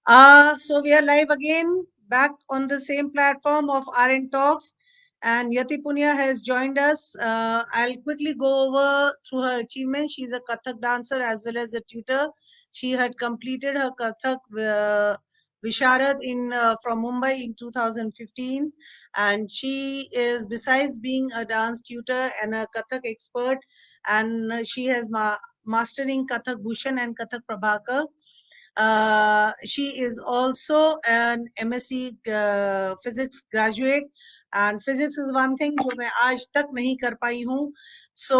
So we are live again, back on the same platform of RN Talks, and Yati Punya has joined us. I'll quickly go over through her achievements. She's a Kathak dancer as well as a tutor. She had completed her Kathak Visharad in from Mumbai in 2015, and she is, besides being a dance tutor and a Kathak expert, and she has mastering Kathak Bhushan and Kathak Prabhakar. She is also an MSc physics graduate, and physics is one thing जो मैं आज तक नहीं कर पाई हूँ. So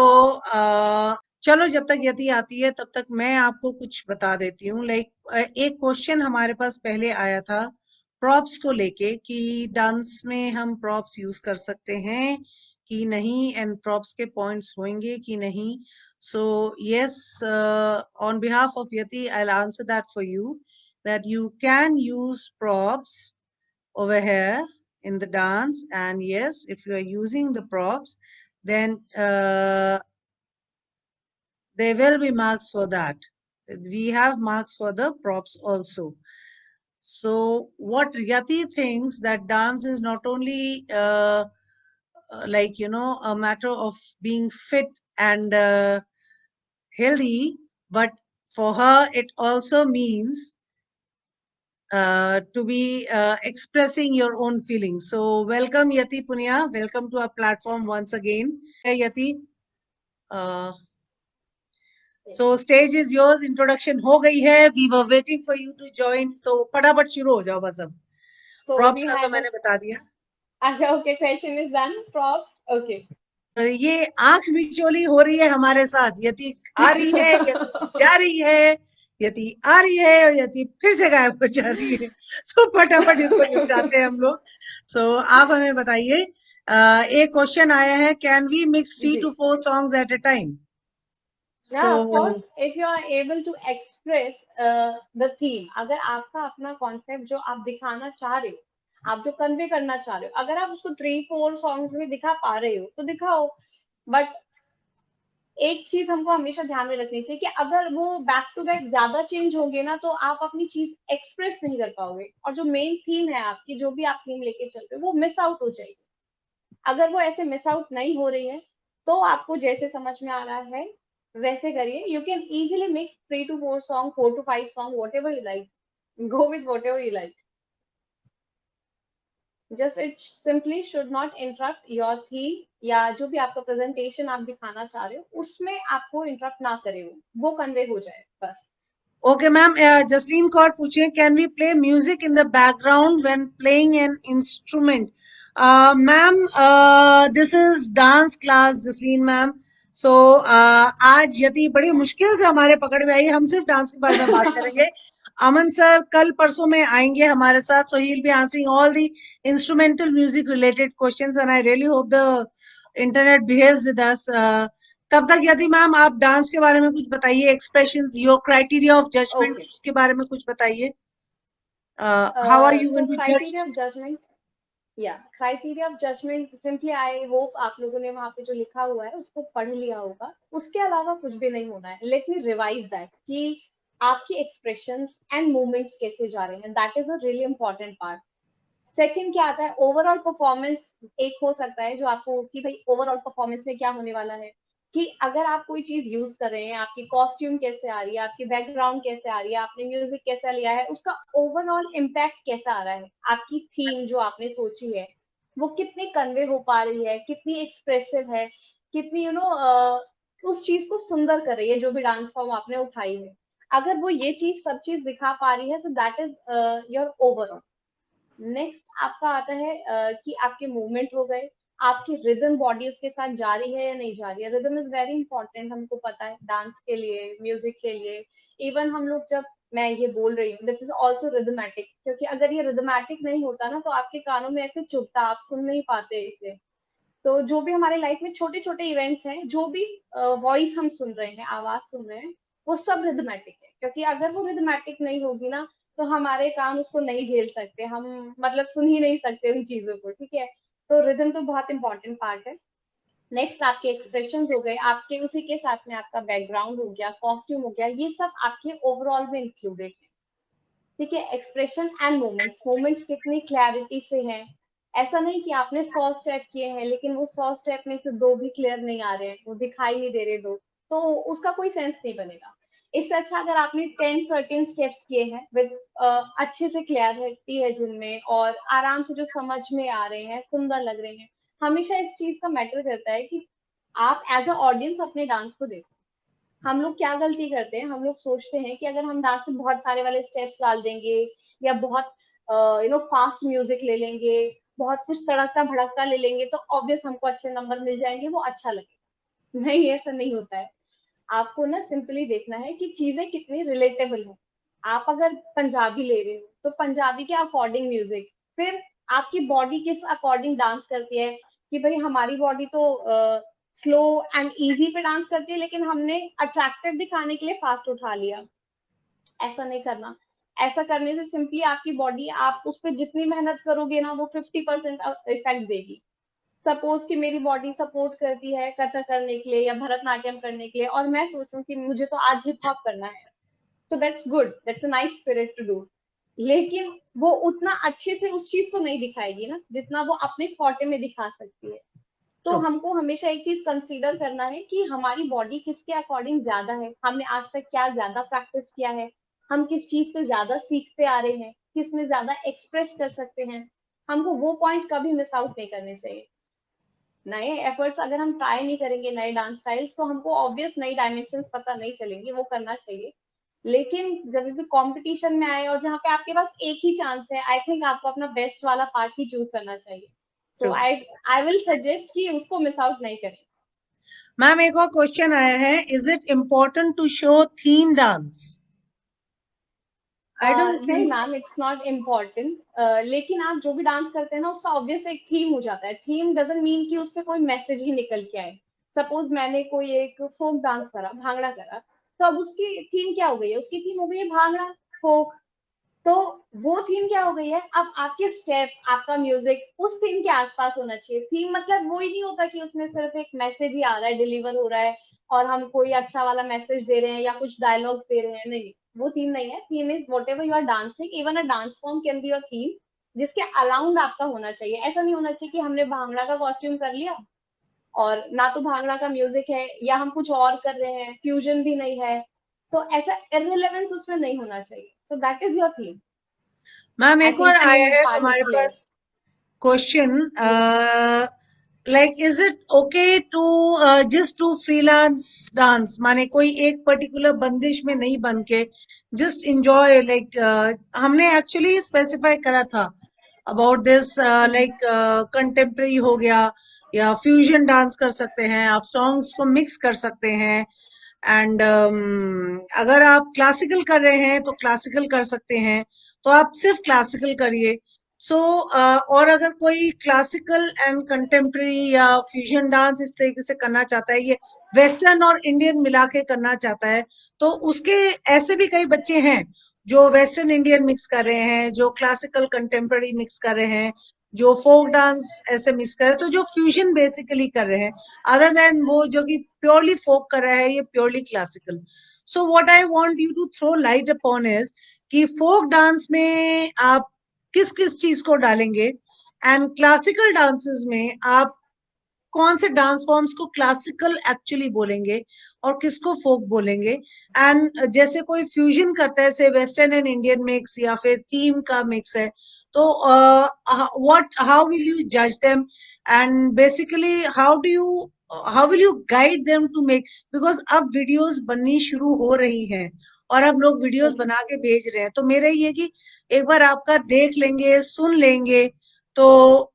चलो, जब तक यति आती है तब तक मैं आपको कुछ बता देती हूँ. एक क्वेश्चन हमारे पास पहले आया था प्रॉप्स को लेके कि डांस में हम प्रॉप्स यूज कर सकते हैं कि नहीं, एंड प्रॉप्स के पॉइंट्स होंगे कि नहीं. So yes, on behalf of Yati, I'll answer that for you, that you can use props over here in the dance. And yes, if you are using the props, then there will be marks for that. We have marks for the props also. So what Yati thinks, that dance is not only a matter of being fit and healthy, but for her it also means to be expressing your own feelings. So welcome Yati Punya, welcome to our platform once again. Hey Yati, uh, so stage is yours. Introduction हो गई है. We were waiting for you to join. So फटाफट शुरू हो जाओ बस अब. So Props we का तो have मैंने बता दिया. okay, question is done. Props. Okay. ये आंख मिचोली हो रही है हमारे साथ. यति आ रही है, यति जा रही है, यति आ रही है और यति फिर से गायब हो जा रही है. सो फटाफट इसको निपटाते हैं हम लोग. सो आप हमें बताइए, एक क्वेश्चन आया है, can we mix 3 to 4 songs at a time? Yeah, of course. So If you are able to express the theme, अगर आपका अपना concept जो आप दिखाना चाह रहे हो, आप जो convey करना चाह रहे हो, अगर आप उसको 3-4 songs में दिखा पा रहे हो, तो दिखाओ. But एक चीज हमको हमेशा ध्यान में रखनी चाहिए कि अगर वो बैक टू बैक ज्यादा चेंज होंगे ना, तो आप अपनी चीज एक्सप्रेस नहीं कर पाओगे, और जो मेन थीम है आपकी, जो भी आप थीम लेके चल रहे हो, वो मिस आउट हो जाएगी. अगर वो ऐसे मिस आउट नहीं हो रही है, तो आपको जैसे समझ में आ रहा है वैसे करिए. You can easily mix 3 to 4 song, 4 to 5 song, what ever you like. Go with what ever you like. Just it simply should not interrupt your theme, या जो भी आपका प्रेजेंटेशन आप दिखाना चाह रहे हो उसमें आपको इंटरप्ट ना करे, वो कन्वे हो जाए बस. ओके मैम, जसलीन कौर पूछे, can we play music in the background when playing an instrument? Ma'am, this is dance class Jasleen ma'am. So आज यदि बड़ी मुश्किल से हमारे पकड़ में आई, हम सिर्फ डांस के बारे में बात करेंगे. अमन सर कल परसों में आएंगे हमारे साथ, so he will be answering all the instrumental music related questions, and I really hope the internet behaves with us. तब तक यदि मैम आप डांस के बारे में कुछ बताइए, expressions, your criteria of judgment, okay. उसके बारे में कुछ बताइए. How are you so going to जज? क्राइटेरिया ऑफ जजमेंट, या criteria of judgment simply, I hope आप लोगों ने वहां पे जो लिखा हुआ है उसको पढ़ लिया होगा. उसके अलावा कुछ भी नहीं होना है. लेट मी रिवाइज दैट कि आपकी एक्सप्रेशंस एंड मूवमेंट्स कैसे जा रहे हैं. That is a really important part. Second क्या आता है, ओवरऑल परफॉर्मेंस एक हो सकता है जो आपको, कि भाई ओवरऑल परफॉर्मेंस में क्या होने वाला है, कि अगर आप कोई चीज यूज कर रहे हैं, आपकी कॉस्ट्यूम कैसे आ रही है, आपकी बैकग्राउंड कैसे आ रही है, आपने म्यूजिक कैसा लिया है, उसका ओवरऑल इम्पैक्ट कैसा आ रहा है, आपकी थीम जो आपने सोची है वो कितनी कन्वे हो पा रही है, कितनी एक्सप्रेसिव है, कितनी उस चीज को सुंदर कर रही है जो भी डांस फॉर्म आपने उठाई है. अगर वो ये चीज सब चीज दिखा पा रही है, सो that is your overall. Next आपका आता है कि आपके मूवमेंट हो गए, आपकी रिदम बॉडी उसके साथ जा रही है या नहीं जा रही है. रिदम इज वेरी इंपॉर्टेंट, हमको पता है डांस के लिए, म्यूजिक के लिए. इवन हम लोग जब, मैं ये बोल रही हूँ, दिस इज ऑल्सो रिदमेटिक, क्योंकि अगर ये रिदमेटिक नहीं होता ना, तो आपके कानों में ऐसे चुभता, आप सुन नहीं पाते इसे. तो जो भी हमारे लाइफ में छोटे छोटे इवेंट्स हैं, जो भी वॉइस हम सुन रहे हैं, आवाज सुन रहे हैं, वो सब रिदमेटिक है. क्योंकि अगर वो रिदमेटिक नहीं होगी ना, तो हमारे कान उसको नहीं झेल सकते, हम मतलब सुन ही नहीं सकते उन चीजों को. ठीक है, तो रिदम तो बहुत इंपॉर्टेंट पार्ट है. नेक्स्ट आपके एक्सप्रेशन हो गए, आपके उसी के साथ में आपका बैकग्राउंड हो गया, कॉस्ट्यूम हो गया, ये सब आपके ओवरऑल में इंक्लूडेड है. ठीक है, एक्सप्रेशन एंड मोमेंट्स कितनी क्लैरिटी से हैं। ऐसा नहीं कि आपने 100 स्टेप किए हैं लेकिन वो 100 स्टेप में से 2 भी क्लियर नहीं आ रहे हैं, वो दिखाई नहीं दे रहे 2, तो उसका कोई सेंस नहीं बनेगा। इससे अच्छा अगर आपने 10 सर्टेन स्टेप्स किए हैं विद अच्छे से क्लैरिटी है जिनमें, और आराम से जो समझ में आ रहे हैं, सुंदर लग रहे हैं। हमेशा इस चीज का मैटर करता है कि आप एज अ ऑडियंस अपने डांस को देखो। हम लोग क्या गलती करते हैं, हम लोग सोचते हैं कि अगर हम डांस में बहुत सारे वाले स्टेप्स डाल देंगे या बहुत फास्ट म्यूजिक ले लेंगे, बहुत कुछ तड़कता भड़कता ले लेंगे, तो ऑब्वियस हमको अच्छे नंबर मिल जाएंगे, वो अच्छा लगेगा। नहीं, ऐसा नहीं होता है। आपको ना सिंपली देखना है कि चीजें कितनी रिलेटेबल है। आप अगर पंजाबी ले रहे हो तो पंजाबी के अकॉर्डिंग म्यूजिक, फिर आपकी बॉडी किस अकॉर्डिंग डांस करती है, कि भाई हमारी बॉडी तो स्लो एंड इजी पे डांस करती है लेकिन हमने अट्रैक्टिव दिखाने के लिए फास्ट उठा लिया। ऐसा नहीं करना। ऐसा करने से सिंपली आपकी बॉडी, आप उस पर जितनी मेहनत करोगे ना, वो 50% इफेक्ट देगी। सपोज कि मेरी बॉडी सपोर्ट करती है कथक करने के लिए या भरतनाट्यम करने के लिए, और मैं सोचूं कि मुझे तो आज हिप हॉप करना है, तो that's good, that's a nice spirit to do. लेकिन वो उतना अच्छे से उस चीज को नहीं दिखाएगी ना जितना वो अपने फोर्टे में दिखा सकती है। तो True. हमको हमेशा एक चीज कंसीडर करना है कि हमारी बॉडी किसके अकॉर्डिंग ज्यादा है, हमने आज तक क्या ज्यादा प्रैक्टिस किया है, हम किस चीज पे ज्यादा सीखते आ रहे हैं, किस में ज्यादा एक्सप्रेस कर सकते हैं। हमको वो पॉइंट कभी मिस आउट नहीं करने चाहिए। नए एफर्ट्स अगर हम ट्राई नहीं करेंगे, नए डांस स्टाइल्स, तो हमको ऑब्वियस नई डायमेंशंस पता नहीं चलेंगी, वो करना चाहिए। लेकिन जब भी कंपटीशन में आए और जहाँ पे आपके पास एक ही चांस है, आई थिंक आपको अपना बेस्ट वाला पार्ट ही चूज करना चाहिए। सो True. आई विल सजेस्ट कि उसको मिस आउट नहीं करें। मैम एक और क्वेश्चन आया है, is it important to show theme dance? I don't नहीं think so. Ma'am, it's not important. लेकिन आप जो भी डांस करते हैं ना, उसका ऑब्वियस एक थीम हो जाता है। थीम डजंट मीन कि उससे कोई मैसेज ही निकल के आए। सपोज मैंने कोई एक फोक डांस करा, भांगड़ा करा, तो अब उसकी थीम क्या हो गई है? उसकी थीम हो गई है भांगड़ा, फोक। तो वो थीम क्या हो गई है? अब आपके स्टेप, आपका म्यूजिक उस थीम के आसपास होना चाहिए। थीम मतलब वो ही नहीं होता कि उसमें सिर्फ एक मैसेज ही आ रहा है, डिलीवर हो रहा है, और हम कोई अच्छा वाला मैसेज दे रहे हैं या कुछ डायलॉग्स दे रहे हैं। नहीं, वो थीम नहीं है। Theme is whatever you are dancing, even a dance form can be your theme, जिसके अराउंड आपका होना चाहिए। ऐसा नहीं होना चाहिए कि हमने भांगड़ा का कॉस्ट्यूम कर लिया और ना तो भांगड़ा का म्यूजिक है, या हम कुछ और कर रहे हैं, फ्यूजन भी नहीं है। तो ऐसा इररिलेवेंस उसमें नहीं होना चाहिए। सो that is your theme. Ma'am I एक और think आया theme है part is हमारे clear. पास question, Yes. Like is it okay to just to freelance dance, माने कोई एक पर्टिकुलर बंदिश में नहीं बन के जस्ट इंजॉय, लाइक हमने एक्चुअली स्पेसिफाई करा था about this, Mhm. Like contemporary हो गया या फ्यूजन डांस कर सकते हैं, आप सॉन्ग्स को मिक्स कर सकते हैं, एंड अगर आप क्लासिकल कर रहे हैं तो क्लासिकल कर सकते हैं, तो आप सिर्फ क्लासिकल करिए। सो और अगर कोई क्लासिकल एंड कंटेम्प्रेरी या फ्यूजन डांस इस तरीके से करना चाहता है, ये वेस्टर्न और इंडियन मिला के करना चाहता है, तो उसके ऐसे भी कई बच्चे हैं जो वेस्टर्न इंडियन मिक्स कर रहे हैं, जो क्लासिकल कंटेम्प्रेरी मिक्स कर रहे हैं, जो फोक डांस ऐसे मिक्स कर रहे हैं, तो जो फ्यूजन बेसिकली कर रहे हैं, अदर देन वो जो कि प्योरली फोक कर रहा है, ये purely classical. So what I want you to throw light upon is कि फोक डांस में आप किस किस चीज को डालेंगे, एंड क्लासिकल डांसेस में आप कौन से डांस फॉर्म्स को क्लासिकल एक्चुअली बोलेंगे और किसको फोक बोलेंगे। एंड जैसे कोई फ्यूजन करता है, से वेस्टर्न एंड इंडियन मिक्स या फिर थीम का मिक्स है, तो व्हाट हाउ विल यू जज them, and basically how will you guide them to make, because अब वीडियोस बननी शुरू हो रही हैं और अब लोग वीडियोस Okay. बना के भेज रहे हैं, तो मेरा ये कि एक बार आपका देख लेंगे, सुन लेंगे, तो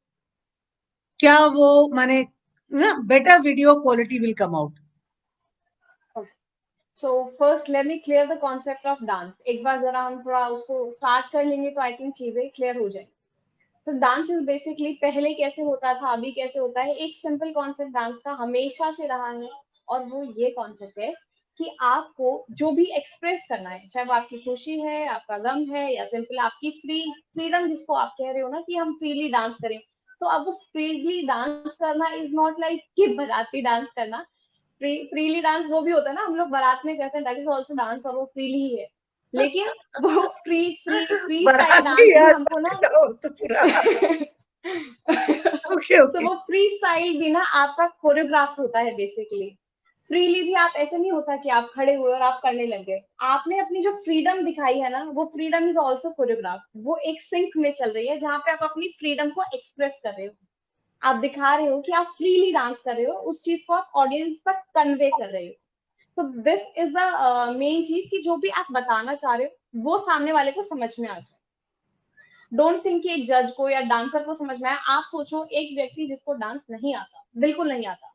क्या वो माने ना better video quality will come out. Okay. So first let me clear the concept of dance. एक बार जरा हम थोड़ा उसको start कर लेंगे तो I think चीजें clear हो जाएंगी। So dance is basically पहले कैसे होता था, अभी कैसे होता है। एक simple concept dance का हमेशा से रहा है, और वो ये concept है कि आपको जो भी express करना है, चाहे वो आपकी खुशी है, आपका गम है, या सिंपल आपकी freedom जिसको आप कह रहे हो ना कि हम freely डांस करें, तो अब उस freely डांस करना इज नॉट लाइक कि बाराती डांस करना। फ्रीली डांस वो भी होता है ना, हम लोग बारात में करते हैं, दैट इज ऑल्सो डांस, और वो फ्रीली ही है। लेकिन वो फ्री फ्री फ्री स्टाइल बारात में डांस भी याद हमको ना जाओ तो पूरा। ओके तो ओके। वो फ्री स्टाइल भी ना आपका कोरियोग्राफ होता है बेसिकली। फ्रीली भी आप ऐसे नहीं होता कि आप खड़े हुए और आप करने लगे। आपने अपनी जो फ्रीडम दिखाई है ना, वो फ्रीडम इज ऑल्सो कोरियोग्राफ। वो एक सिंक में चल रही है जहाँ पे आप अपनी फ्रीडम को एक्सप्रेस कर रहे हो। आप दिखा रहे हो कि आप फ्रीली डांस कर रहे हो, उस चीज को आप ऑडियंस तक कन्वे कर रहे हो। तो दिस इज द मेन चीज कि जो भी आप बताना चाह रहे हो वो सामने वाले को समझ में आ जाए। डोंट थिंक कि एक जज को या डांसर को समझ में आए। आप सोचो एक व्यक्ति जिसको डांस नहीं आता, बिल्कुल नहीं आता,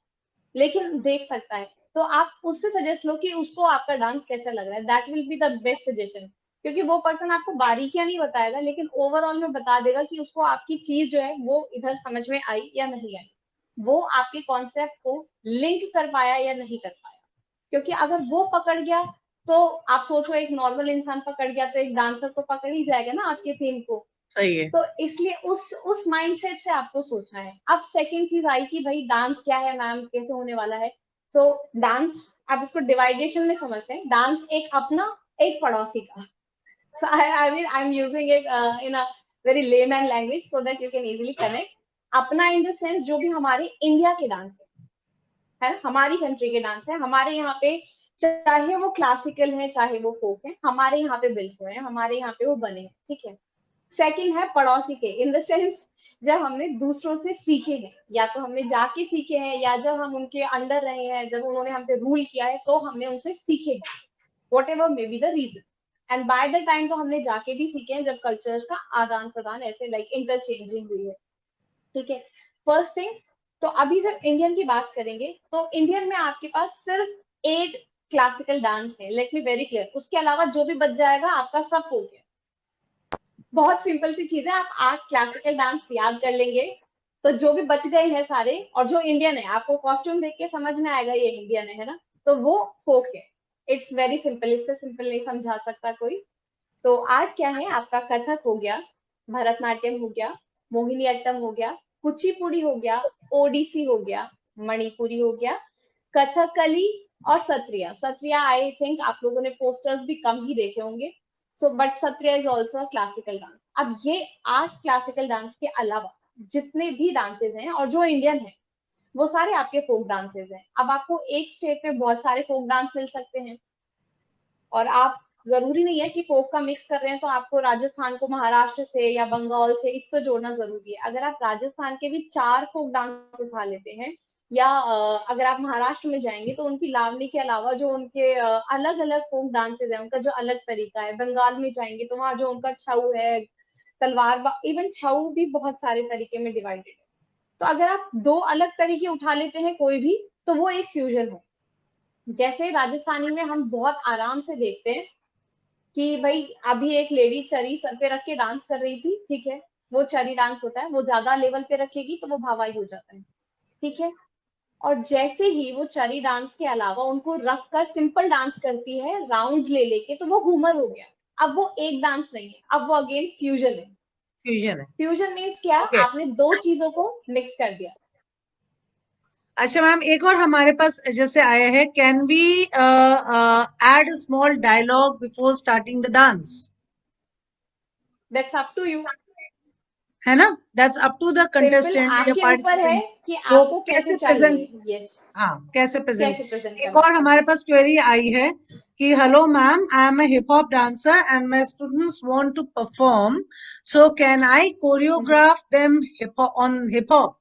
लेकिन देख सकता है, तो आप उससे सजेस्ट लो कि उसको आपका डांस कैसा लग रहा है। That will be the best suggestion. क्योंकि वो पर्सन आपको बारीकियां नहीं बताएगा, लेकिन ओवरऑल में बता देगा कि उसको आपकी चीज जो है वो इधर समझ में आई या नहीं आई, वो आपके कॉन्सेप्ट को लिंक कर पाया या नहीं कर पाया। क्योंकि अगर वो पकड़ गया, तो आप सोचो एक नॉर्मल इंसान पकड़ गया तो एक डांसर तो पकड़ ही जाएगा ना आपके थीम को। सही है। तो इसलिए उस माइंडसेट से आपको सोचना है। अब सेकंड चीज आई कि भाई डांस क्या है मैम, कैसे होने वाला है। तो डांस आप इसको डिवाइडेशन में समझते हैं। डांस एक अपना, एक पड़ोसी का। So I mean I'm using it in a very layman language so that you can easily connect. अपना इन द सेंस जो भी हमारे इंडिया के डांस है, हमारी कंट्री के डांस है, हमारे यहाँ पे चाहे वो क्लासिकल है चाहे वो फोक है, हमारे यहाँ पे बिल्ट हुए हैं, हमारे यहाँ पे वो बने हैं, ठीक है। सेकंड है पड़ोसी के, इन द सेंस जब हमने दूसरों से सीखे हैं, या तो हमने जाके सीखे हैं या जब हम उनके अंडर रहे हैं, जब उन्होंने हम पे रूल किया है तो हमने उनसे सीखे हैं, whatever may be the reason. And by the time तो हमने जाके भी सीखे हैं जब कल्चर्स का आदान प्रदान ऐसे लाइक इंटरचेंजिंग हुई है, ठीक है। फर्स्ट थिंग, तो अभी जब इंडियन की बात करेंगे तो इंडियन में आपके पास सिर्फ 8 क्लासिकल डांस है। लेट मी वेरी क्लियर, उसके अलावा जो भी बच जाएगा आपका सब हो गया। बहुत सिंपल सी चीज है, आप 8 क्लासिकल डांस याद कर लेंगे तो जो भी बच गए हैं सारे, और जो इंडियन है आपको कॉस्ट्यूम देख के समझ में आएगा ये इंडियन है ना, तो वो फोक है। इट्स वेरी सिंपल, इससे सिंपल नहीं समझा सकता कोई। तो आर्ट क्या है आपका, कथक हो गया, भरतनाट्यम हो गया, मोहिनी अट्टम हो गया, कुचिपुड़ी हो गया, ओडिसी हो गया, मणिपुरी हो गया, कथकली और सत्रिया। सत्रिया आई थिंक आप लोगों ने पोस्टर्स भी कम ही देखे होंगे। So but Sattriya is also classical dance. अब ये 8 क्लासिकल डांस के अलावा जितने भी डांसेज हैं और जो इंडियन है, वो सारे आपके फोक डांसेज हैं। अब आपको एक स्टेट में बहुत सारे फोक डांस मिल सकते हैं, और आप जरूरी नहीं है कि फोक का मिक्स कर रहे हैं तो आपको राजस्थान को महाराष्ट्र से या बंगाल से इससे जोड़ना जरूरी है। अगर आप राजस्थान के भी 4 फोक डांस उठा लेते हैं, या अगर आप महाराष्ट्र में जाएंगे तो उनकी लावनी के अलावा जो उनके अलग अलग फोक डांसेज है, उनका जो अलग तरीका है, बंगाल में जाएंगे तो वहाँ जो उनका छऊ है, तलवार, इवन छऊ भी बहुत सारे तरीके में डिवाइडेड है। तो अगर आप 2 अलग तरीके उठा लेते हैं कोई भी, तो वो एक फ्यूजन है। जैसे राजस्थानी में हम बहुत आराम से देखते हैं कि भाई अभी एक लेडी चरी सर पे रख के डांस कर रही थी, ठीक है, वो चरी डांस होता है, वो ज्यादा लेवल पे रखेगी तो वो भावाई हो जाता है, ठीक है। और जैसे ही वो चरी डांस के अलावा उनको रख कर सिंपल डांस करती है राउंड्स ले लेके, तो वो घूमर हो गया। अब वो एक डांस नहीं है, अब वो अगेन फ्यूजन है। फ्यूजन है। फ्यूजन मीन्स क्या, ओके। आपने दो चीजों को मिक्स कर दिया। अच्छा मैम, एक और हमारे पास जैसे आया है, can we add a small dialogue before starting the dance? That's up to you. है ना? That's up to the simple contestant या आपके ऊपर है पार्टिसिपेंट, कि वो आपको कैसे कैसे प्रेजेंट। चाहिए। यस, हाँ, कैसे प्रेजेंट। कैसे प्रेजेंट एक करना और है। हमारे पास क्वेरी आई है कि hello ma'am, I am a hip hop dancer and my students want to perform, so can I choreograph them hip on hip hop?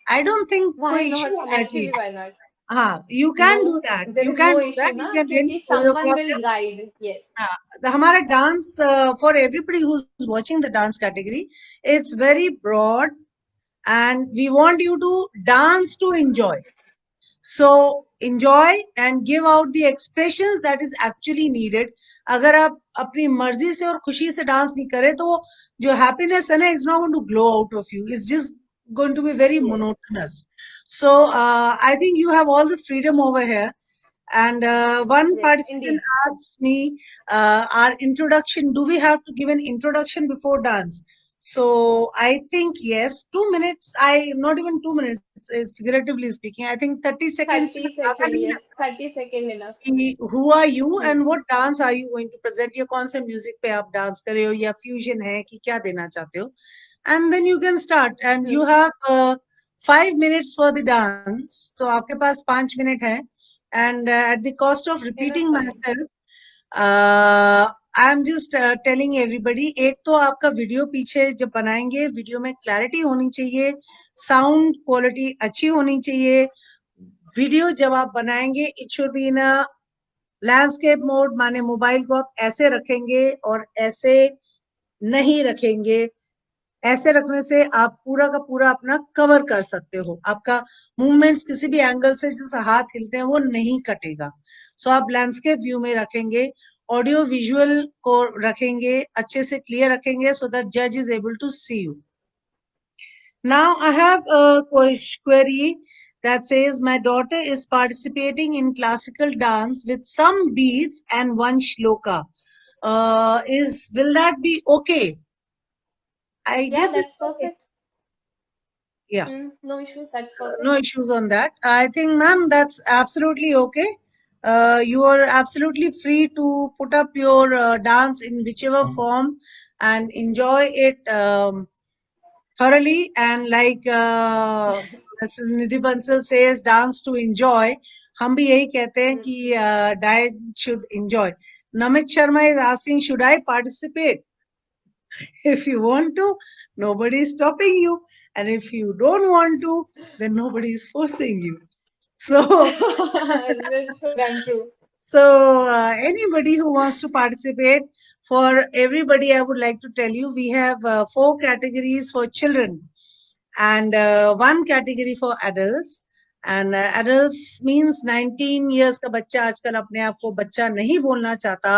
I don't think why कोई इश्यू नॉट, होना एक्चुअली चाहिए। Why not. हाँ, you know, can do that, there you is can no do issue that, you ना, can really क्योंकि someone choreograph will them. Guide. Yes. हमारा dance, for everybody who is watching the dance category, it's very broad and we want you to dance to enjoy. So enjoy and give out the expressions that is actually needed. अगर आप अपनी मर्जी से और खुशी से dance नहीं करें तो वो जो हैप्पीनेस है ना, is not going to glow out of you, it's just going to be very yes. monotonous. So I think you have all the freedom over here. And one yes participant Indeed. asked me, our introduction, do we have to give an introduction before dance? So I think yes, 2 minutes. Not even 2 minutes. Is figuratively speaking. I think 30 seconds से 30 ज्यादा second, नहीं yes, लगता 30 second enough. कि who are you and what dance are you going to present, या कौन से music पे आप डांस कर रहे हो, या फ्यूजन है कि क्या देना चाहते हो. And then you can start and you have 5 minutes for the dance. तो आपके पास 5 मिनट है. And at the cost of enough repeating time. myself, I am just telling everybody, एक तो आपका वीडियो पीछे जब बनाएंगे, वीडियो में क्लैरिटी होनी चाहिए, साउंड क्वालिटी अच्छी होनी चाहिए. वीडियो जब आप बनाएंगे, it should be in a landscape mode, माने मोबाइल को आप ऐसे रखेंगे और ऐसे नहीं रखेंगे. ऐसे रखने से आप पूरा का पूरा अपना कवर कर सकते हो. आपका मूवमेंट्स किसी भी एंगल से जैसे हाथ हिलते हैं वो नहीं कटेगा. सो आप लैंडस्केप व्यू में रखेंगे, ऑडियो विजुअल को रखेंगे, अच्छे से क्लियर रखेंगे, सो दैट जज is able to see you. Now I have a query that says my daughter is participating in classical dance with some beats and one shloka. Is will that be okay? I या guess it's that's okay. Perfect. Yeah. No issues, that's No perfect. issues on that. I think, ma'am, that's absolutely okay. You are absolutely free to put up your dance in whichever form and enjoy it thoroughly. And like Mrs. Nidhi Bansal says, dance to enjoy. हम भी यही कहते हैं कि diet should enjoy. Namit Sharma is asking, should I participate? If you want to, nobody is stopping you. And if you don't want to, then nobody is forcing you. So, That's so damn true. so anybody who wants to participate, for everybody, I would like to tell you, we have 4 categories for children and one category for adults. And adults means 19 years का बच्चा आजकल अपने आप को बच्चा नहीं बोलना चाहता,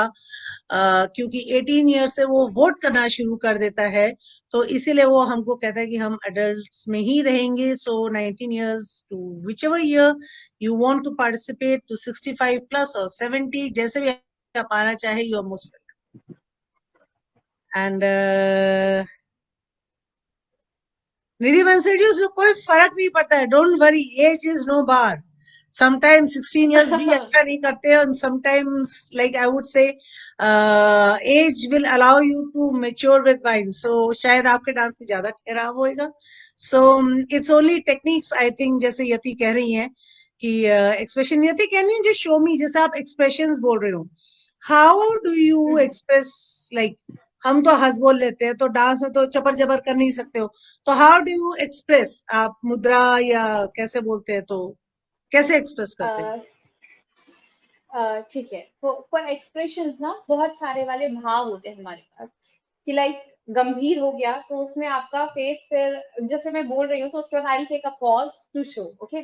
क्योंकि 18 ईयर से वो वोट करना शुरू कर देता है, तो इसीलिए वो हमको कहता है कि हम एडल्ट्स में ही रहेंगे. So 19 years to which ever year you want to participate, to 65 plus और 70, जैसे भी आप आना चाहे, you are most welcome. And Nidhi Bansal ji, उसको कोई फर्क नहीं पड़ता है. Don't worry, age is no bar. Sometimes 16 years भी अच्छा नहीं करते हैं, and sometimes, like I would say, age will allow you to mature with wine. So शायद आपके डांस में ज्यादा ठहराव होएगा. So it's only techniques, I think. जैसे यति कह रही हैं कि expression, Yati can you just show me, जैसे आप expressions बोल रहे हो, how do you express, like हम तो हंस बोल लेते हैं, तो डांस में तो चपर जबर कर नहीं सकते हो, तो हाउ डू यू एक्सप्रेस, आप मुद्रा या कैसे बोलते हैं, तो कैसे एक्सप्रेस करते हैं? ठीक है, तो फॉर एक्सप्रेशंस ना बहुत सारे वाले भाव होते हैं हमारे पास, कि लाइक गंभीर हो गया तो उसमें आपका फेस, फिर जैसे मैं बोल रही हूँ तो उसके बाद I take a pause to show, okay.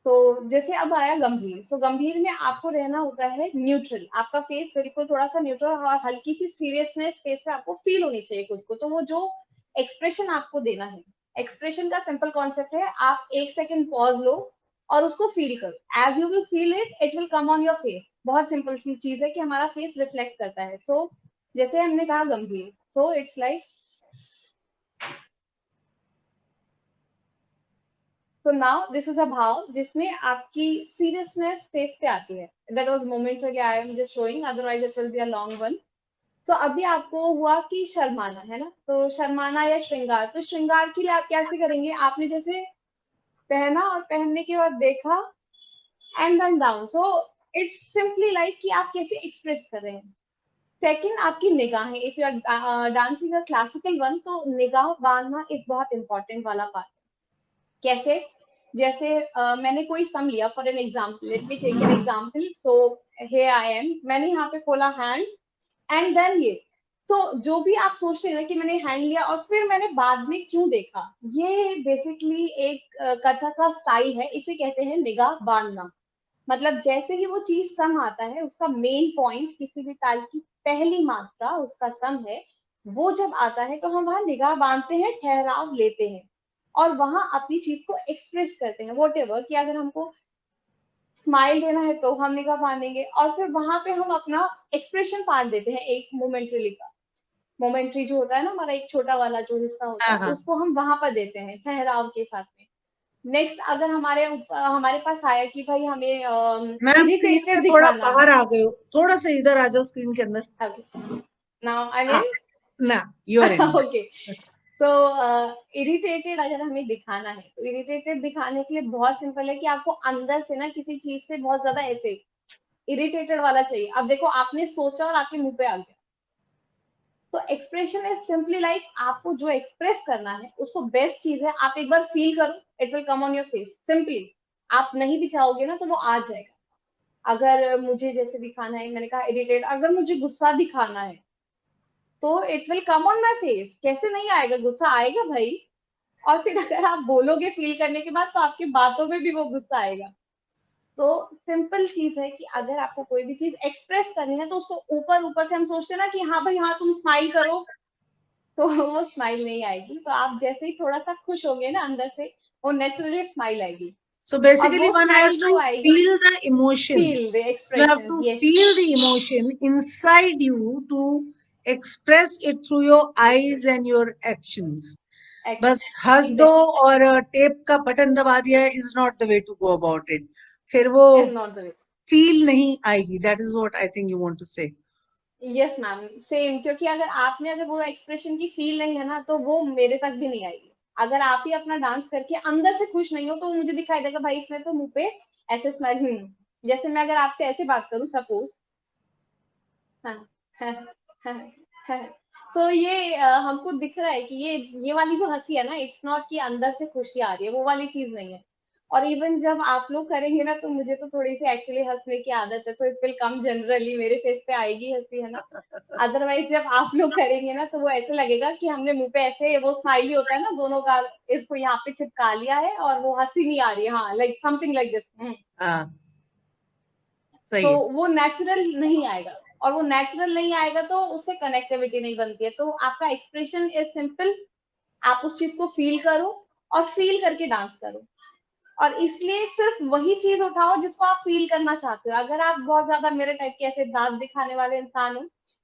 तो जैसे अब आया गंभीर, सो गंभीर में आपको रहना होता है न्यूट्रल, आपका फेस बिल्कुल थोड़ा सा न्यूट्रल, और हल्की सी सीरियसनेस फेस पे आपको फील होनी चाहिए खुद को, तो वो जो एक्सप्रेशन आपको देना है, एक्सप्रेशन का सिंपल कॉन्सेप्ट है, आप 1 सेकेंड पॉज लो और उसको फील करो, as you will feel it will come on your face. बहुत सिंपल सी चीज है कि हमारा फेस रिफ्लेक्ट करता है। सो जैसे हमने कहा गंभीर, so it's like, so now this is a भाव जिसमें आपकी seriousness फेस पे आती है। That was momentarily, I am just showing, otherwise it will be a long one. So अभी आपको हुआ कि शर्माना है ना, तो शर्माना या श्रृंगार, तो श्रृंगार के लिए आप कैसे करेंगे, आपने जैसे पहना और पहनने के बाद देखा and then down, so it's simply like कि आप कैसे एक्सप्रेस कर रहे हैं। सेकंड, आपकी निगाहें, if you are dancing a classical one, तो निगाह बांधना इस बहुत इंपॉर्टेंट वाला पार्ट। कैसे, जैसे मैंने कोई सम लिया, for an example, let me take an example, so here I am, मैंने यहाँ पे खोला हैंड एंड देन ये, तो जो भी आप सोच रहे हैं कि मैंने हैंड लिया और फिर मैंने बाद में क्यों देखा, ये बेसिकली एक कथा का स्टाइल है, इसे कहते हैं निगाह बांधना। मतलब जैसे ही वो चीज सम आता है, उसका मेन पॉइंट, किसी भी ताल की पहली मात्रा उसका सम है, वो जब आता है तो हम वहां निगाह बांधते हैं, ठहराव लेते हैं और वहां अपनी चीज को एक्सप्रेस करते हैं, वॉट एवर, कि अगर हमको स्माइल देना है तो हम निगाह बांधेंगे और फिर वहां पे हम अपना एक्सप्रेशन पार्ट देते हैं एक मोमेंटरीली का। मोमेंट्री जो होता है ना हमारा एक छोटा वाला जो हिस्सा होता हाँ है, हाँ उसको हम वहां पर देते हैं ठहराव के साथ में। नेक्स्ट अगर हमारे पास आया कि भाई हमें मैम स्क्रीन से इरिटेटेड थोड़ा दिखाना बाहर है। आ गए हो, थोड़ा सा इधर आ जाओ स्क्रीन के अंदर। नाउ आई हाँ, मीन ना यू आर इन। ओके। तो इरिटेटेड अगर हमें दिखाना है तो इरिटेटेड दिखाने के लिए बहुत सिंपल है कि आपको अंदर से ना किसी चीज से बहुत ज्यादा ऐसे इरिटेटेड वाला चाहिए। अब देखो आपने सोचा और आपके मुंह पे आ गया, तो एक्सप्रेशन इज सिंपली लाइक आपको जो एक्सप्रेस करना है उसको बेस्ट चीज है आप एक बार फील करो, it will come on your face simply. आप नहीं भी चाहोगे ना तो वो आ जाएगा। अगर मुझे जैसे दिखाना है, मैंने कहा इरिटेट, अगर मुझे गुस्सा दिखाना है तो it will come on my face. कैसे नहीं आएगा, गुस्सा आएगा भाई। और फिर अगर आप बोलोगे फील करने के बाद तो आपकी बातों में भी वो गुस्सा आएगा। तो सिंपल चीज है कि अगर आपको कोई भी चीज एक्सप्रेस करनी है तो उसको ऊपर ऊपर से हम सोचते हैं ना कि हाँ भाई हाँ तुम स्माइल करो, तो वो स्माइल नहीं आएगी। तो आप जैसे ही थोड़ा सा खुश होंगे ना अंदर से, वो नेचुरली स्माइल आएगी। So और basically वो one has स्माइल to जो आएगी, feel the emotion. Feel the You have expression, to yes feel the emotion inside you to express it through your eyes and your actions. बस हंस दो exactly, और tape का button दबा दिया is not the way to go about it. फिर वो is not the way. Feel नहीं आएगी. That is what I think you want to say. Yes ma'am, same. क्योंकि अगर वो एक्सप्रेशन की फील नहीं है ना तो वो मेरे तक भी नहीं आएगी। अगर आप ही अपना डांस करके अंदर से खुश नहीं हो तो मुझे दिखाई देगा भाई इसने तो मुंह पे ऐसे स्माइल। जैसे मैं अगर आपसे ऐसे बात करूं सपोज, हाँ हाँ हाँ हाँ, तो ये हमको दिख रहा है कि ये वाली जो हंसी है ना, इट्स नॉट कि अंदर से खुशी आ रही है, वो वाली चीज नहीं है। और इवन जब आप लोग करेंगे ना तो मुझे तो थोड़ी सी एक्चुअली हंसने की आदत है, तो इट विल कम जनरली, मेरे फेस पे आएगी हंसी, है ना। अदरवाइज जब आप लोग करेंगे ना तो वो ऐसे लगेगा कि हमने मुंह पे ऐसे वो स्माइली होता है ना दोनों का, इसको यहाँ पे चिपका लिया है और वो हंसी नहीं आ रही है, हाँ लाइक समथिंग लाइक दिस। हाँ, तो सही है. वो नेचुरल नहीं आएगा। और वो नेचुरल नहीं आएगा तो उससे कनेक्टिविटी नहीं बनती है। तो आपका एक्सप्रेशन इज सिंपल, आप उस चीज को फील करो और फील करके डांस करो। और इसलिए सिर्फ वही चीज उठाओ जिसको आप फील करना चाहते हो। अगर आप बहुत ज्यादा मेरे टाइप के ऐसे दांत दिखाने वाले इंसान हो,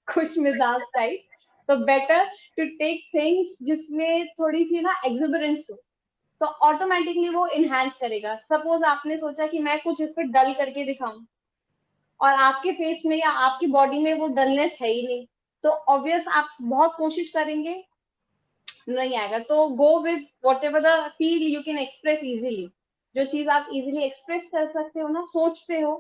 खुश मिजाज टाइप, तो बेटर टू टेक थिंग्स जिसमें थोड़ी सी ना एक्सुबरेंस हो, तो ऑटोमेटिकली वो इनहेंस करेगा। सपोज आपने सोचा कि मैं कुछ इस पर डल करके दिखाऊं, और आपके फेस में या आपकी बॉडी में वो डलनेस है ही नहीं, तो ऑब्वियस आप बहुत कोशिश करेंगे, नहीं आएगा। तो go with what ever the feel you can express easily. जो चीज आप इजिली एक्सप्रेस कर सकते हो ना, सोचते हो,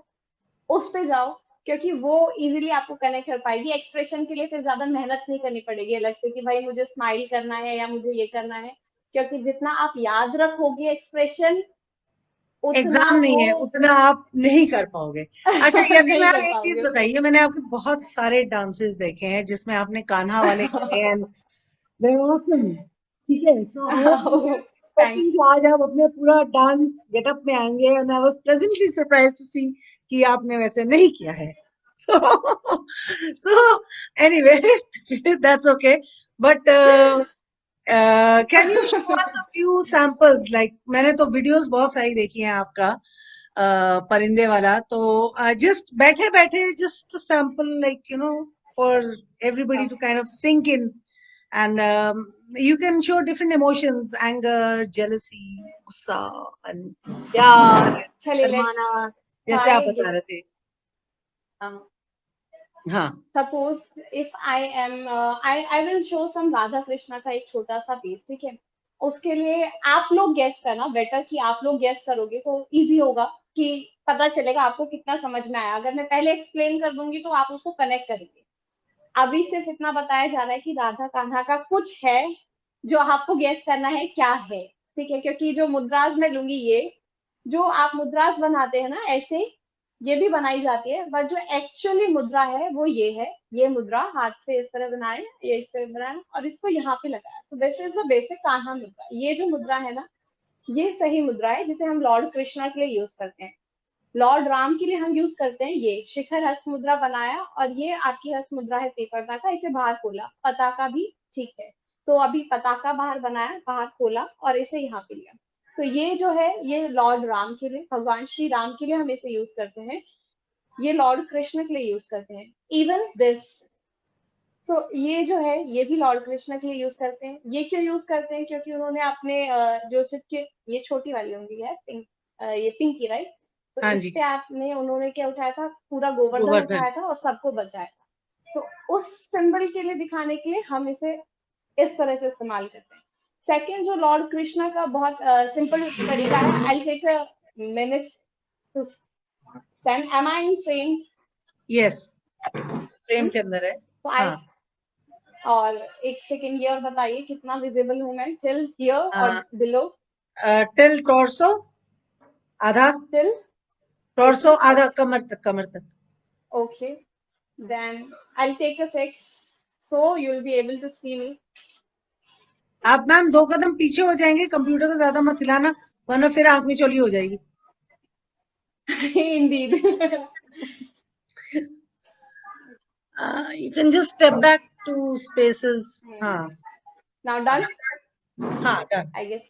उस पे जाओ। क्योंकि वो इजिली आपको कनेक्ट कर पाएगी। एक्सप्रेशन के लिए फिर ज्यादा मेहनत नहीं करनी पड़ेगी अलग से कि भाई मुझे स्माइल करना है या मुझे ये करना है। क्योंकि जितना आप याद रखोगे एक्सप्रेशन, उतना एग्जाम नहीं वो है उतना आप नहीं कर पाओगे. अच्छा यदि नहीं मैम कर एक चीज पाओगे। बताइए, मैंने आपके बहुत सारे डांसेस देखे हैं जिसमें आपने कान्हा वाले करे एंड दे ऑसम. ठीक है, so I was thanks. Expecting कि आज आप अपने पूरा डांस गेटअप में आएंगे and I was pleasantly surprised to see कि आपने वैसे नहीं किया है. So anyway, that's okay. But can you show us a few samples, like मैंने तो वीडियोस बहुत सारी देखी हैं आपका परिंदे वाला, तो जस्ट बैठे बैठे just sample like you know for everybody to kind of sync in and you can show different emotions, anger, jealousy, गुस्सा and प्यार या चलिए लेट्स शर्माना, जैसे आप ट्राई बता रहे थे. हाँ. Suppose if I am I will show some Radha Krishna का एक छोटा सा पीस, ठीक है। उसके लिए आप लोग गेस करना, बेटर कि आप लोग गेस करोगे तो इजी होगा कि पता चलेगा आपको कितना समझ में आया। अगर मैं पहले एक्सप्लेन कर दूंगी तो आप उसको कनेक्ट करेंगे। अभी सिर्फ इतना बताया जा रहा है कि राधा कान्हा का कुछ है जो आपको गेस करना है क्या है, ठीक है। क्योंकि जो मुद्राज मैं लूंगी, ये जो आप मुद्राज बनाते हैं ना ऐसे, ये भी बनाई जाती है, बट जो एक्चुअली मुद्रा है वो ये है। ये मुद्रा हाथ से इस तरह बनाए, ये इस तरह बनाया और इसको यहाँ पे लगाया। So this is the basic Kanha मुद्रा। ये जो मुद्रा है ना, ये सही मुद्रा है जिसे हम लॉर्ड कृष्णा के लिए यूज करते हैं। लॉर्ड राम के लिए हम यूज करते हैं ये शिखर हस्त मुद्रा बनाया, और ये आपकी हस्त मुद्रा है तेपरदा का, इसे बाहर खोला। पताका भी ठीक है, तो अभी पताका बाहर बनाया, बाहर खोला और इसे यहाँ पे लिया। तो ये जो है ये लॉर्ड राम के लिए, भगवान श्री राम के लिए हम इसे यूज करते हैं। ये लॉर्ड कृष्ण के लिए यूज करते हैं। इवन दिस, सो ये जो है ये भी लॉर्ड कृष्णा के लिए यूज करते हैं। ये क्यों यूज करते हैं? क्योंकि उन्होंने अपने जो चिपके, ये छोटी वाली उंगली है पिंक, ये पिंकी राइट, तो हाँ इस जी, पे आपने उन्होंने क्या उठाया था, पूरा गोवर्धन गोवर्धन। उठाया था और सबको बचाया था। तो उस सिंबल के लिए दिखाने के लिए हम इसे इस तरह से इस्तेमाल करते हैं। सेकंड जो लॉर्ड कृष्णा का बहुत सिंपल तरीका है, I take a minute to stand, am I in frame? Yes, frame के अंदर है। तो आई, हाँ, और एक सेकंड ये और बताइए कितना विजिबल हूँ मैं, टिल हियर और बिलो? टिल टॉर्सो, आधा टिल, टॉर्सो, ओके आधा कमर तक, कमर तक। Okay, then I'll take a sec so you'll be able to see me. आप मैम 2 कदम पीछे हो जाएंगे, कंप्यूटर को ज्यादा मत हिलाना, वरना फिर आंख में चोली हो जाएगी। Indeed. You can just step back 2 spaces. हाँ, Now done, हाँ, done. I guess,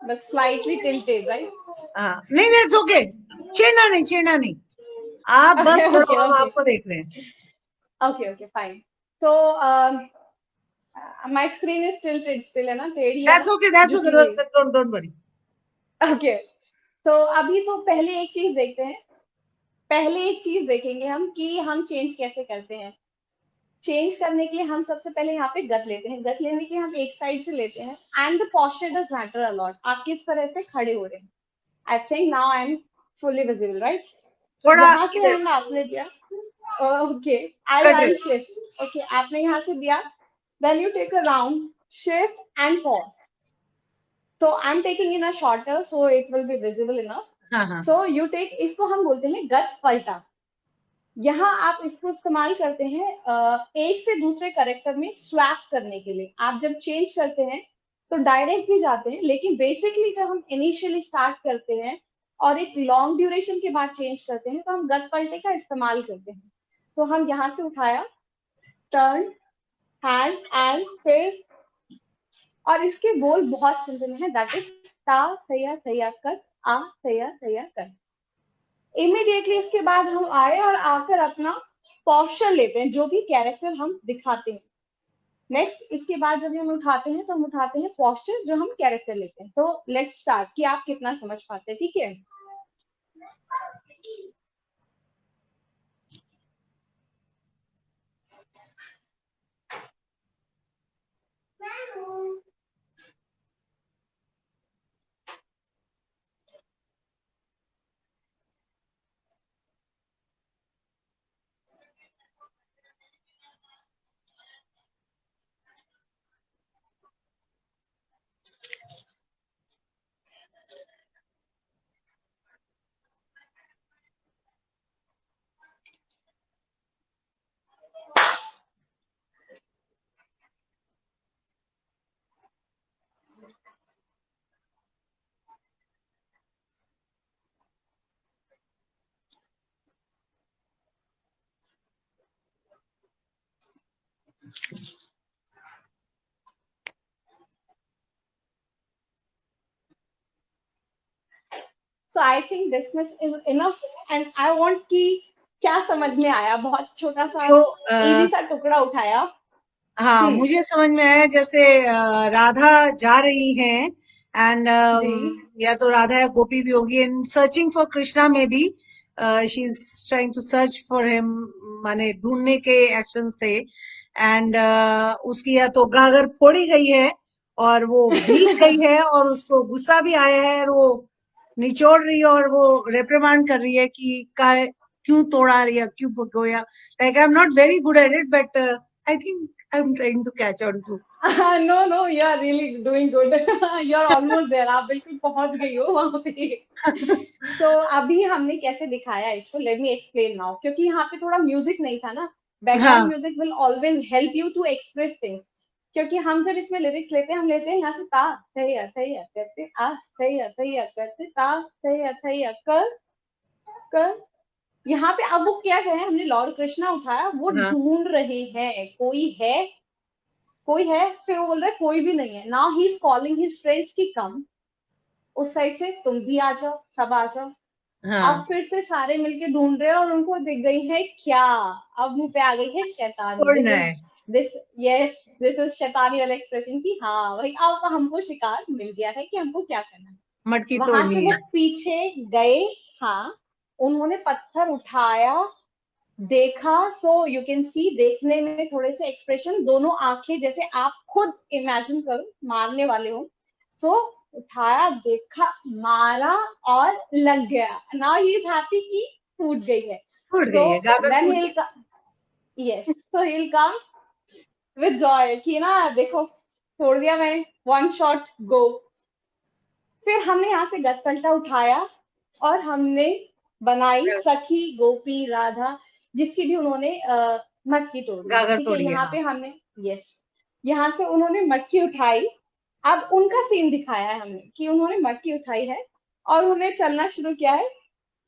but slightly tilted, right? हाँ, नहीं, दैट्स ओके। छेड़ना नहीं, छेड़ना नहीं। आप Okay, बस करो, okay, हम okay, आपको देख रहे हैं। okay, okay, fine. So my screen is tilted still, है ना, टेढ़ी है दैट्स ना, ओके, दैट्स ओके, झुकी हुई? Don't worry. Okay, तो अभी तो पहले एक चीज देखते हैं, पहले एक चीज देखेंगे हम कि हम चेंज कैसे करते हैं। चेंज करने के लिए हम सबसे पहले यहाँ पे गट लेते हैं। गट लेने के लिए हम एक साइड से लेते हैं, and the posture does matter a lot. आप किस तरह से खड़े हो रहे हैं। I think now I am fully visible, right? थोड़ा यहाँ से इधर हैंड आपने दिया, ओके, आई कट आई रहे। शिफ्ट, ओके, आपने यहाँ से दिया, then you take a round shift and pause. So I'm taking in a shorter, so it will be visible enough. हाँ, हाँ, So you take, इसको हम बोलते हैं गट पलटा। यहाँ आप इसको इस्तेमाल करते हैं एक से दूसरे करेक्टर में स्वैप करने के लिए। आप जब चेंज करते हैं तो डायरेक्ट भी जाते हैं, लेकिन बेसिकली जब हम इनिशियली स्टार्ट करते हैं और एक लॉन्ग ड्यूरेशन के बाद चेंज करते हैं तो हम गट पलटे का इस्तेमाल करते हैं। तो हम यहाँ से उठाया, टर्न, हैंड एंड फिर, और इसके बोल बहुत सिंपल है, दैट इज ता थैया थैया कर, आ थैया थैया कर। इमीडिएटली इसके बाद हम आए और आकर अपना पोस्चर लेते हैं, जो भी कैरेक्टर हम दिखाते हैं। नेक्स्ट इसके बाद जब हम उठाते हैं तो हम उठाते हैं पोस्चर जो हम कैरेक्टर लेते हैं। सो लेट्स स्टार्ट कि आप कितना समझ पाते हैं, ठीक है? So I think this much is enough, and I want कि क्या समझ में आया। बहुत छोटा सा जो इजी सा टुकड़ा उठाया। हाँ, मुझे समझ में आया, जैसे राधा जा रही हैं, एंड जी, या तो राधा या गोपी भी होगी, एंड सर्चिंग फॉर कृष्णा में भी she is trying to search for him, माने ढूंढने के एक्शंस थे। एंड उसकी या तो गागर फोड़ी गई है और वो भीग गई है, और उसको गुस्सा भी आया है, और वो निचोड़ रही है, और वो रेप्रिमांड कर रही है कि का क्यों तोड़ा, या क्यों फकोया। Like I am not very good at it, but I think I'm trying to catch on to. No no, you are really doing good. You are almost there, आप बिल्कुल पहुंच गई हो वहां पे। तो अभी हमने कैसे दिखाया इसको, लेट मी एक्सप्लेन नाउ, क्योंकि यहाँ पे थोड़ा म्यूजिक नहीं था ना। बैकग्राउंड हाँ, music will always help you to express things. क्योंकि हम जब इसमें लिरिक्स लेते हैं, हम लेते हैं यहाँ से ता थैया थैया करते, आ थैया थैया करते, ता थैया थैया कर। यहाँ पे अब वो क्या है, हमने लॉर्ड कृष्णा उठाया, वो हाँ, ढूंढ रहे हैं, कोई है, फिर वो बोल रहा है कोई भी नहीं है। Now he is calling his friends की कम, उस साइड से तुम भी आ जाओ, सब आ जाओ। अब हाँ, फिर से सारे मिलके ढूंढ रहे हैं और उनको दिख गई है क्या, अब मुंह पे आ गई है शैतानी, उड़ना दिस इज है। दिस यस दिस इज शैतानी वाला एक्सप्रेशन कि हाँ भाई अब हमको शिकार मिल गया है कि हमको क्या करना है। मटकी वहां से तोड़नी वो है। पीछे गए। हाँ, उन्होंने पत्थर उठाया, देखा। सो यू कैन सी देखने में थोड़े से एक्सप्रेशन, दोनों आंखें जैसे आप खुद इमेजिन करो मारने वाले हो। सो उठाया, देखा, मारा और लग गया। नाउ ही इज हैप्पी कि टूट गई है। टूट सो गई है, गागर देन टूट ही गई। Yes, so he will come with Joy कि ना देखो छोड़ दिया मैंने, वन शॉट गो। फिर हमने यहाँ से गत्तलटा उठाया और हमने बनाई सखी गोपी राधा, जिसकी भी उन्होंने मटकी तोड़ी है। गागर ठीक है, तोड़ी है, यहाँ हाँ। पे हमने यस, यहाँ से उन्होंने मटकी उठाई। अब उनका सीन दिखाया है हमने कि उन्होंने मटकी उठाई है और उन्होंने चलना शुरू किया है,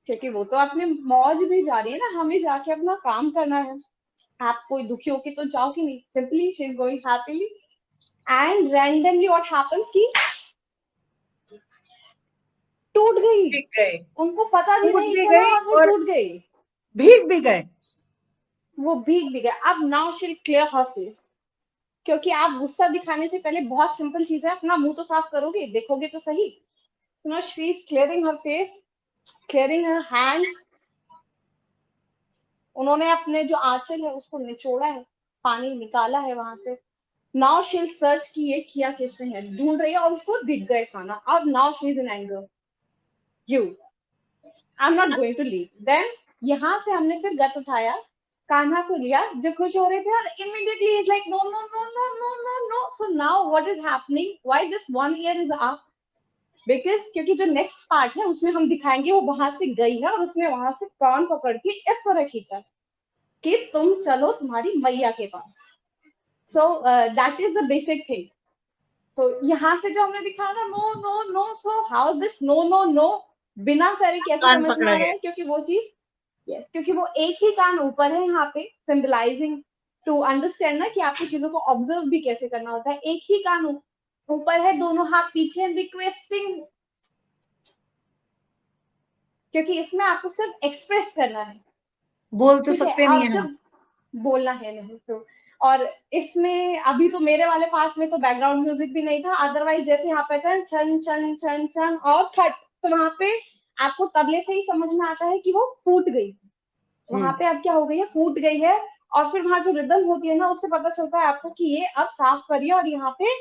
क्योंकि वो तो अपने मौज में जा रही है ना, हमें जाके अपना काम करना है। आप कोई दुखी होके तो जाओगे नहीं, simply she is going happily. And randomly what happens कि टूट गई। भीग गए, उनको पता भी टूट नहीं भी चला गई और वो और टूट गई। भीग भी गए। वो भीग भी गए। अब now she clear her face, क्योंकि आप गुस्सा दिखाने से पहले बहुत सिंपल चीज है, अपना मुंह तो साफ करोगे, देखोगे तो सही। No, she is clearing her face, clearing her hands. उन्होंने अपने जो आंचल है उसको निचोड़ा है, पानी निकाला है वहां से। नाउ शी सर्च की ये किया किसने है, ढूंढ रही है और उसको दिख गए खाना। अब now she is in anger, you I am not going to leave. Then यहाँ से हमने फिर गत उठाया, कान्हा को लिया जो खुश हो रहे थे, और immediately is like no no no no no no no. So now what is happening, why this one year is up, because क्योंकि जो नेक्स्ट पार्ट है उसमें हम दिखाएंगे वो वहां से गई है और उसने वहां से कान पकड़ के इस तरह खींचा कि तुम चलो तुम्हारी मैया के पास। So that is the basic thing. तो यहाँ से जो हमने दिखाया ना no no no, so how this no no no बिना करे कैसे कान समझ में पकड़ा आ रहा गया। है, क्योंकि वो चीज यस, क्योंकि वो एक ही कान ऊपर है यहाँ पे, सिंबलाइजिंग टू अंडरस्टैंड ना कि आपको चीजों को ऑब्जर्व भी कैसे करना होता है। एक ही कान ऊपर है, दोनों हाथ पीछे हैं, रिक्वेस्टिंग, क्योंकि इसमें आपको सिर्फ एक्सप्रेस करना है। बोल तो ठीक है, सकते नहीं आप है हम। जब बोलना है नहीं तो। और इसमें अभी तो मेरे वाले पार्ट में तो बैकग्राउंड म्यूजिक भी नहीं था, अदरवाइज जैसे यहाँ पे था छन छन छन छन और खट, तो वहां पे आपको तबले से ही समझ में आता है कि वो फूट गई। वहां हम्म। पे अब क्या हो गई है, फूट गई है। और फिर वहां जो रिदम होती है ना, उससे पता चलता है आपको कि ये अब साफ करिए और यहाँ पे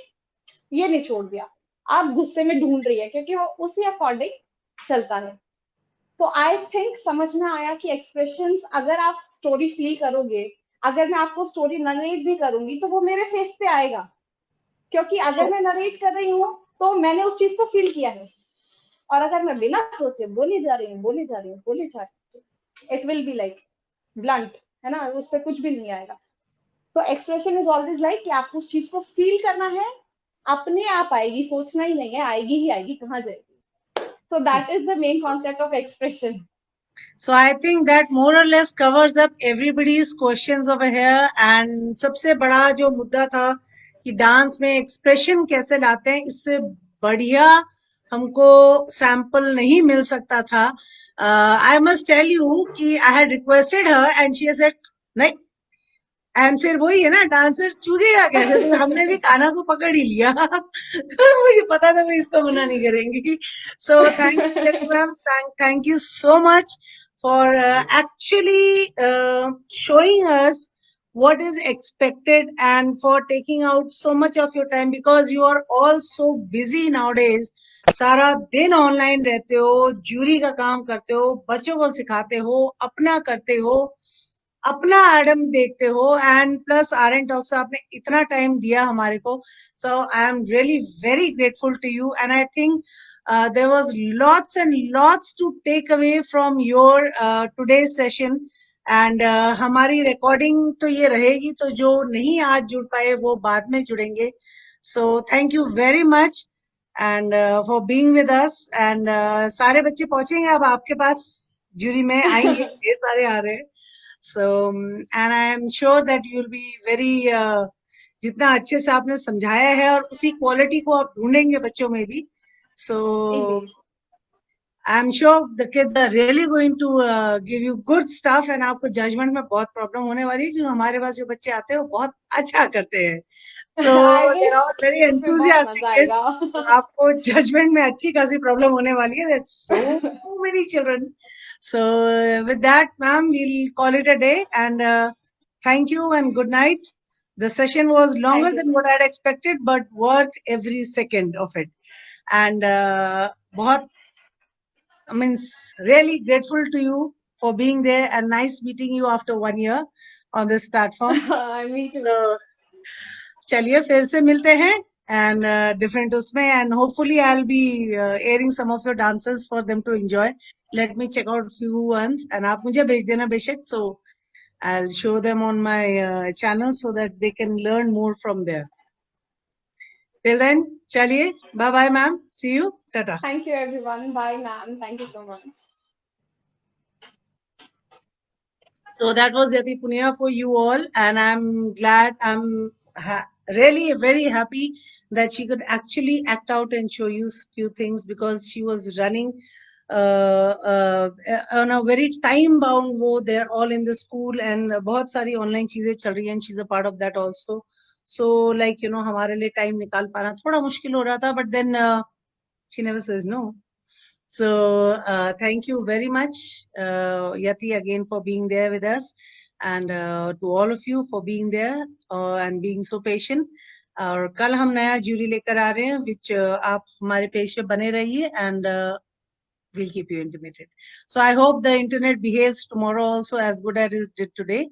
ये निचोड़ दिया। आप गुस्से में ढूंढ रही है, क्योंकि वो उसी अकॉर्डिंग चलता है। तो आई थिंक समझ में आया कि एक्सप्रेशंस, अगर आप स्टोरी फील करोगे, अगर मैं आपको स्टोरी नरेट भी करूंगी तो वो मेरे फेस पे आएगा, क्योंकि अगर तो मैं नरेट कर रही हूँ तो मैंने उस चीज को फील किया है। और अगर मैं बिना सोचे बोली जा रही हूँ बोली जा रही हूँ बोली जा रही हूँ, it will be like blunt, है ना, उस पर कुछ भी नहीं आएगा। तो एक्सप्रेशन इज ऑलवेज लाइक कि आपको उस चीज को फील करना है, अपने आप आएगी, सोचना ही नहीं है, आएगी ही आएगी, कहाँ जाएगी। सो that is the main concept of expression. So I think that more or less covers up everybody's questions over here. And सबसे बड़ा जो मुद्दा था कि डांस में एक्सप्रेशन कैसे लाते हैं, इससे बढ़िया हमको सैंपल नहीं मिल सकता था। आई मस्ट टेल यू कि I had requested her and she said नहीं। एंड फिर वही है ना, डांसर चूकेगा कैसे, तो हमने भी कान्हा को पकड़ ही लिया। तो मुझे पता था मैं इसको मना नहीं करेंगी। So thank you Yati ma'am, thank you so much for actually showing us what is expected and for taking out so much of your time because you are all so busy nowadays. सारा दिन online रहते हो, jury का काम करते हो, बच्चों को सिखाते हो, अपना करते हो, अपना एडम देखते हो, and plus R N talk से आपने इतना टाइम दिया हमारे को। So I am really very grateful to you and I think there was lots and lots to take away from your today session. एंड हमारी रिकॉर्डिंग तो ये रहेगी, तो जो नहीं आज जुड़ पाए वो बाद में जुड़ेंगे। सो thank you very much and for being with us. And सारे बच्चे पहुंचेंगे अब आपके पास, जूरी में आएंगे, ये सारे आ रहे हैं। So, and I am sure that you'll be very जितना अच्छे से आपने समझाया है और उसी क्वालिटी को आप ढूंढेंगे बच्चों में भी। So, Indeed. I'm sure the kids are really going to give you good stuff and आपको judgment में बहुत problem होने वाली है क्योंकि हमारे पास जो बच्चे आते हैं वो बहुत अच्छा करते हैं. So I they're wish all very उसमें बहुत enthusiastic मजा kids. आएगा. तो आपको judgment में अच्छी खासी problem होने वाली है. That's so many children. So with that, ma'am, we'll call it a day and thank you and good night. The session was longer Thank you than so what I much. had expected, but worth every second of it. And बहुत I mean, really grateful to you for being there and nice meeting you after 1 year on this platform. Me too. So, चलिए फिर से मिलते हैं and different उसमें and hopefully I'll be airing some of your dances for them to enjoy. Let me check out few ones and आप मुझे भेज देना बेशक so I'll show them on my channel so that they can learn more from there. Till then, चलिए, bye bye ma'am. See you. Tata. Thank you everyone. Bye ma'am. Thank you so much. So that was Yati Punia for you all, and I'm glad, really very happy that she could actually act out and show you few things because she was running on a very time bound wo. They're all in the school and बहुत सारी online चीजें चल रही हैं and she's a part of that also. So like हमारे लिए time निकाल पाना थोड़ा मुश्किल हो रहा था, but then she never says no. So thank you very much, Yati, again for being there with us, and to all of you for being there and being so patient. और कल हम नया जूरी लेकर आ रहे हैं, which आप हमारे page पे बने रहिए and we'll keep you intimated. So I hope the internet behaves tomorrow also as good as it did today.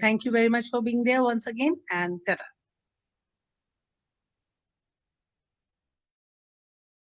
Thank you very much for being there once again and ta-ta.